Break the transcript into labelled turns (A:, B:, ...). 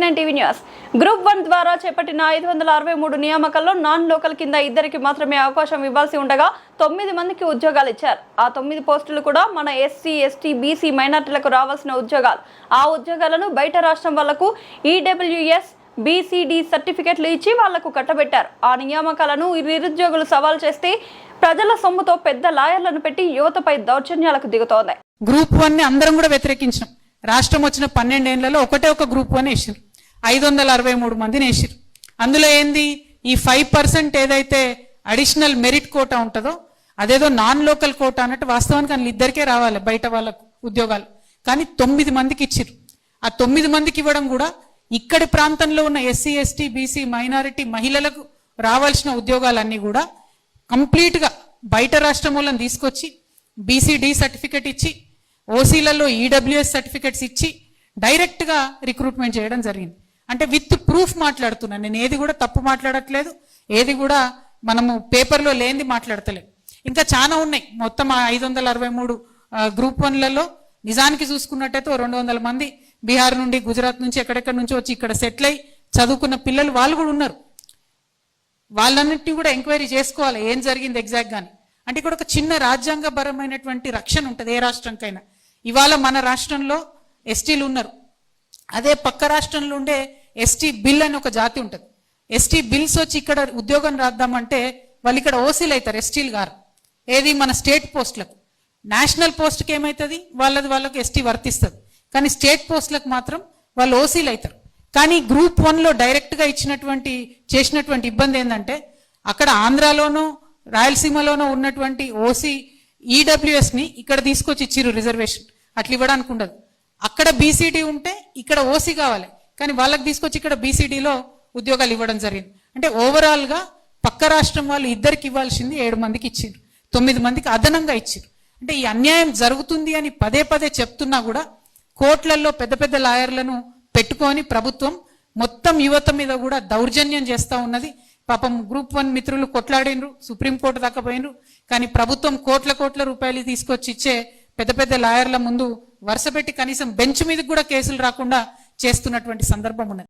A: 9 TV news. Group 1 ద్వారా చేపట్టిన 563 నియామకాల్లో non local కింద ఇద్దరికి మాత్రమే అవకాశం ఇవ్వాల్సి ఉండగా 9 మందికి ఉద్యోగాలు ఇచ్చారు. ఆ 9 పోస్టులు కూడా మన ఎస్సీ, ఎస్టీ, బీసీ మైనార్టీలకు రావాల్సిన ఉద్యోగాలు. ఆ ఉద్యోగాలను బయట రాష్ట్రం వాళ్లకు ఈడబ్ల్యూఎస్ BCD సర్టిఫికెట్లు ఇచ్చి వాళ్లకు కట్టబెట్టారు. ఆ నియామకాలను నిరుద్యోగులు సవాల్ చేస్తే ప్రజల సొమ్ముతో పెద్ద లాయర్లను పెట్టి యువతపై దౌర్జన్యాలకు దిగుతోంది.
B: గ్రూప్ 1 ని అందరం కూడా వ్యతిరేకించాం. రాష్ట్రం వచ్చిన 12 ఏళ్లలో ఒక గ్రూప్ 1 వేసారు. 563 మందిని వేసారు. అందులో ఏంది ఈ 5% ఏదైతే అడిషనల్ మెరిట్ కోటా ఉంటుందో అదేదో నాన్ లోకల్ కోటా అన్నట్టు వాస్తవానికి అందులో ఇద్దరికే రావాలి బయట వాళ్ళకు ఉద్యోగాలు. కానీ 9 మందికి ఇచ్చారు. ఆ 9 మందికి ఇవ్వడం కూడా ఇక్కడి ప్రాంతంలో ఉన్న ఎస్సీ, ఎస్టీ, బీసీ, మైనారిటీ మహిళలకు రావాల్సిన ఉద్యోగాలన్నీ కూడా కంప్లీట్గా బయట రాష్ట్రం వాళ్ళని తీసుకొచ్చి BCD సర్టిఫికెట్ ఇచ్చి ఓసీలలో ఈడబ్ల్యూఎస్ సర్టిఫికెట్స్ ఇచ్చి డైరెక్ట్గా రిక్రూట్మెంట్ చేయడం జరిగింది. అంటే విత్ ప్రూఫ్ మాట్లాడుతున్నాను నేను, ఏది కూడా తప్పు మాట్లాడట్లేదు, ఏది కూడా మనము పేపర్లో లేనిది మాట్లాడతలేదు. ఇంకా చాలా ఉన్నాయి. మొత్తం 563 గ్రూప్ 1లలో నిజానికి చూసుకున్నట్టయితే 200 మంది బీహార్ నుండి, గుజరాత్ నుంచి, ఎక్కడెక్కడి నుంచి వచ్చి ఇక్కడ సెటిల్ అయి చదువుకున్న పిల్లలు వాళ్ళు కూడా ఉన్నారు. వాళ్ళన్నింటినీ కూడా ఎంక్వైరీ చేసుకోవాలి ఏం జరిగింది ఎగ్జాక్ట్ గాని. అంటే ఇక్కడ ఒక చిన్న రాజ్యాంగపరమైనటువంటి రక్షణ ఉంటుంది ఏ రాష్ట్రంకైనా. ఇవాళ మన రాష్ట్రంలో ఎస్టీలు ఉన్నారు, అదే పక్క రాష్ట్రంలో ఉండే ఎస్టీ బిల్ అని ఒక జాతి ఉంటుంది. ఎస్టీ బిల్స్ వచ్చి ఇక్కడ ఉద్యోగం రాద్దామంటే వాళ్ళు ఇక్కడ ఓసీలు అవుతారు, ఎస్టీలు గారు. ఏది మన స్టేట్ పోస్టులకు. నేషనల్ పోస్ట్కి ఏమవుతుంది వాళ్ళకు ఎస్టీ వర్తిస్తుంది, కానీ స్టేట్ పోస్టులకు మాత్రం వాళ్ళు ఓసీలు అవుతారు. కానీ గ్రూప్ 1లో డైరెక్ట్గా చేసినటువంటి ఇబ్బంది ఏంటంటే అక్కడ ఆంధ్రాలోనూ రాయలసీమలోనూ ఉన్నటువంటి ఓసీ ఈడబ్ల్యూఎస్ని ఇక్కడ తీసుకొచ్చి ఇచ్చిర్రు రిజర్వేషన్. అట్లా ఇవ్వడానికి ఉండదు. అక్కడ BCD ఉంటే ఇక్కడ ఓసీ కావాలి, కానీ వాళ్ళకి తీసుకొచ్చి ఇక్కడ BCDలో ఉద్యోగాలు ఇవ్వడం జరిగింది. అంటే ఓవరాల్గా పక్క రాష్ట్రం వాళ్ళు ఇద్దరికి ఇవ్వాల్సింది 7 మందికి ఇచ్చిండ్రు, 9 మందికి అదనంగా ఇచ్చిండ్రు. అంటే ఈ అన్యాయం జరుగుతుంది అని పదే చెప్తున్నా కూడా కోర్టులలో పెద్ద లాయర్లను పెట్టుకొని ప్రభుత్వం మొత్తం యువత మీద కూడా దౌర్జన్యం చేస్తూ ఉన్నది. పాపం గ్రూప్ 1 మిత్రులు కొట్లాడినరు, సుప్రీంకోర్టు దాకా పోయినరు. కానీ ప్రభుత్వం కోట్ల రూపాయలు తీసుకొచ్చి ఇచ్చే పెద్ద లాయర్ల ముందు వరుస పెట్టి కనీసం బెంచ్ మీదకి కూడా కేసులు రాకుండా చేస్తున్నటువంటి సందర్భం ఉన్నది.